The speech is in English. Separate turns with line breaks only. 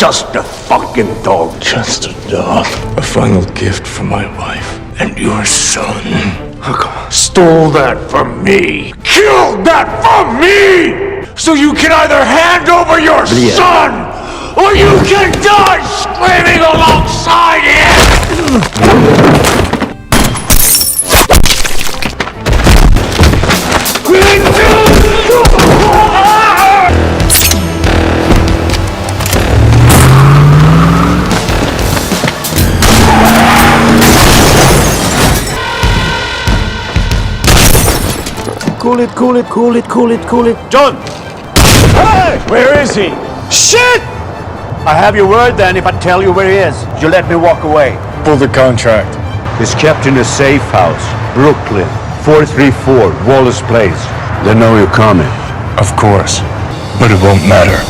just a fucking dog.
Just a dog. A final gift for my wife and your son.
Stole that from me. Killed that from me! So you can either hand over your son, or you can die screaming alongside him!
Cool it. John! Hey! Where is he? Shit! I have your word then. If I tell you where he is, you let me walk away.
Pull the contract.
He's kept in a safe house, Brooklyn, 434 Wallace Place. They know you're coming.
Of course. But it won't matter.